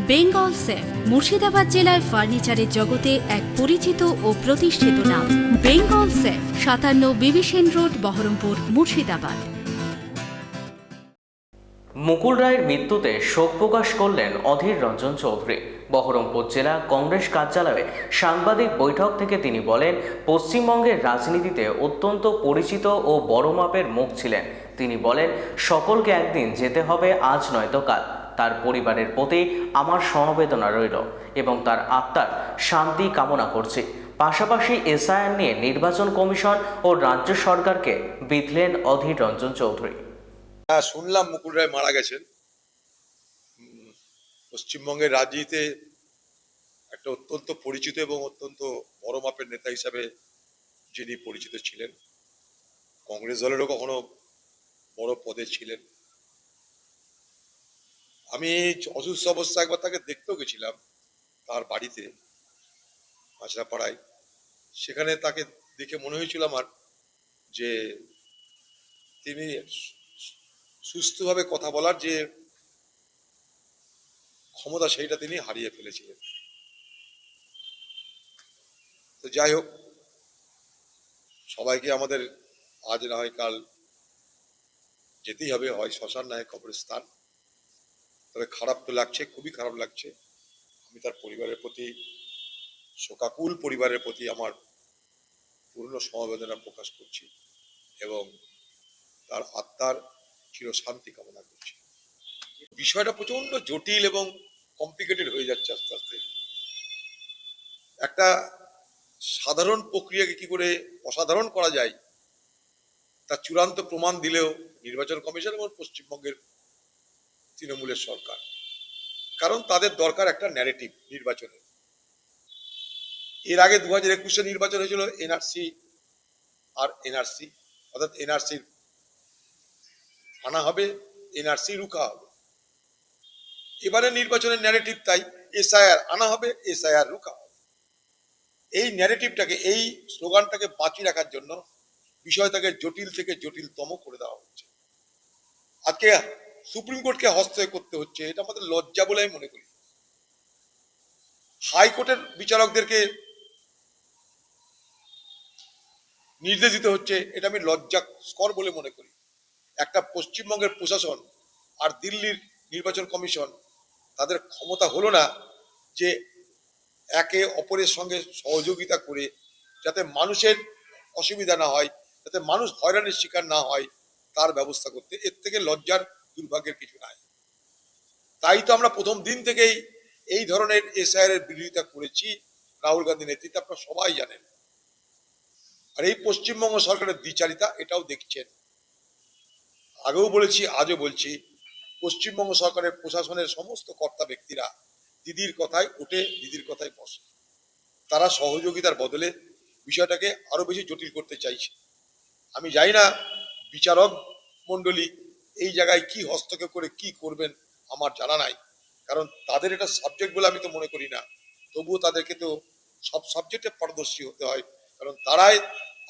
Bengal safe Murshidabad জেলায় ফার্নিচারের জগতে এক পরিচিত ও প্রতিষ্ঠিত নাম। বেঙ্গল সেফ ৫৭ বিবি সেন রোড, বহরমপুর, মুর্শিদাবাদ। মুকুল রায়ের মৃত্যুতে শোক প্রকাশ করলেন অধীর রঞ্জন চৌধুরী। বহরমপুর জেলা কংগ্রেস কার্যালয়ে সাংবাদিক বৈঠক থেকে তিনি বলেন, পশ্চিমবঙ্গের রাজনীতিতে অত্যন্ত পরিচিত ও বড় মাপের মুখ ছিলেন। তিনি বলেন, সকলকে একদিন যেতে হবে, আজ নয়তো কাল। তার পরিবারের প্রতি আমার সমবেদনা রইল এবং তার আত্মার শান্তি কামনা করছি। পাশাপাশি এসআইআর নিয়ে নির্বাচন কমিশন ও রাজ্য সরকারকে বিঁধলেন অধীর রঞ্জন চৌধুরী। শুনলাম মুকুল রায় মারা গেছেন। পশ্চিমবঙ্গের রাজনীতিতে একটা অত্যন্ত পরিচিত এবং অত্যন্ত বড় মাপের নেতা হিসাবে যিনি পরিচিত ছিলেন। কংগ্রেস দলেরও কখনো বড় পদে ছিলেন। আমি অসুস্থ অবস্থা একবার তাকে দেখতেও গেছিলাম তার বাড়িতে মাছরাপাড়ায়। সেখানে তাকে দেখে মনে হয়েছিল আমার যে তিনি সুস্থভাবে কথা বলার যে ক্ষমতা সেইটা তিনি হারিয়ে ফেলেছিলেন। তো যাই হোক, সবাইকে আমাদের আজ না হয় কাল যেতেই হবে, হয় শ্মশান না হয় কবরস্থান। তবে খারাপ তো লাগছে, খুবই খারাপ লাগছে। আমি তার পরিবারের প্রতি, শোকাকুল পরিবারের প্রতি আমার পূর্ণ সমবেদনা প্রকাশ করছি এবং তার আত্মার চির শান্তি কামনা করছি। বিষয়টা প্রচন্ড জটিল এবং কমপ্লিকেটেড হয়ে যাচ্ছে আস্তে আস্তে। একটা সাধারণ প্রক্রিয়াকে কি করে অসাধারণ করা যায় তার চূড়ান্ত প্রমাণ দিলেও নির্বাচন কমিশন এবং পশ্চিমবঙ্গের তৃণমূলের সরকার। কারণ তাদের দরকার একটা ন্যারেটিভ নির্বাচনে। এর আগে 2021 নির্বাচন হয়েছিল এনআরসি আর এনআরসি, অর্থাৎ এনআরসি আনা হবে, এনআরসি রুখা হবে। এবারে নির্বাচনের ন্যারেটিভ তাই, এসআইআর আনা হবে, এসআইআর রুখা হবে। এই ন্যারেটিভটাকে, এই স্লোগানটাকে বাঁচিয়ে রাখার জন্য বিষয়টাকে জটিল থেকে জটিলতম করে দেওয়া হচ্ছে। আজকে সুপ্রিম কোর্টকে হস্তক্ষেপ করতে হচ্ছে, এটা আমাদের লজ্জা বলে আমি মনে করি। হাইকোর্টের বিচারকদেরকে নির্দেশ দিতে হচ্ছে, এটা আমি লজ্জাস্কর বলে মনে করি। একটা পশ্চিমবঙ্গের প্রশাসন আর দিল্লির নির্বাচন কমিশন, তাদের ক্ষমতা হলো না যে একে অপরের সঙ্গে সহযোগিতা করে যাতে মানুষের অসুবিধা না হয়, যাতে মানুষ হয়রানির শিকার না হয়, তার ব্যবস্থা করতে। এর থেকে লজ্জার, দুর্ভাগ্যের কিছু নাই। তাই তো আমরা প্রথম দিন থেকেই এই ধরনের এসআইআর এর বিরোধিতা করেছি রাহুল গান্ধী নেতৃত্বে, আপনারা সবাই জানেন। আর এই পশ্চিমবঙ্গ সরকারের দ্বিচারিতা, এটাও দেখছেন। আগেও বলেছি, আজও বলছি, পশ্চিমবঙ্গ সরকারের প্রশাসনের সমস্ত কর্তা ব্যক্তিরা দিদির কথায় উঠে, দিদির কথায় বসে। তারা সহযোগিতার বদলে বিষয়টাকে আরো বেশি জটিল করতে চাইছে। আমি জানি না বিচারক মন্ডলী এই জায়গায় কি হস্তক্ষেপ করে কি করবেন, আমার জানা নাই। কারণ তাদের এটা সাবজেক্ট বলে আমি তো মনে করি না। তবুও তাদেরকে তো সব সাবজেক্টে পারদর্শী হতে হয়, কারণ তারাই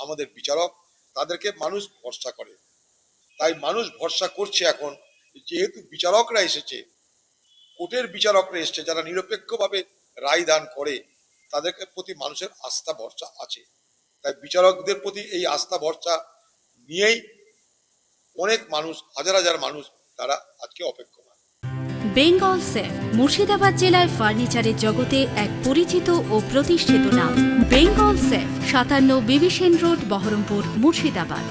আমাদের বিচারক, তাদেরকে মানুষ ভরসা করে। তাই মানুষ ভরসা করছে এখন, যেহেতু বিচারকরা এসেছে, কোর্টের বিচারকরা এসেছে, যারা নিরপেক্ষভাবে রায় দান করে, তাদেরকে প্রতি মানুষের আস্থা ভরসা আছে। তাই বিচারকদের প্রতি এই আস্থা ভরসা নিয়েই অনেক মানুষ, হাজার হাজার মানুষ, তারা আজকে অপেক্ষমান। বেঙ্গল সেফ মুর্শিদাবাদ জেলায় ফার্নিচারের জগতে এক পরিচিত ও প্রতিষ্ঠিত নাম। বেঙ্গল সেফ ৫৭ বিবি সেন রোড, বহরমপুর, মুর্শিদাবাদ।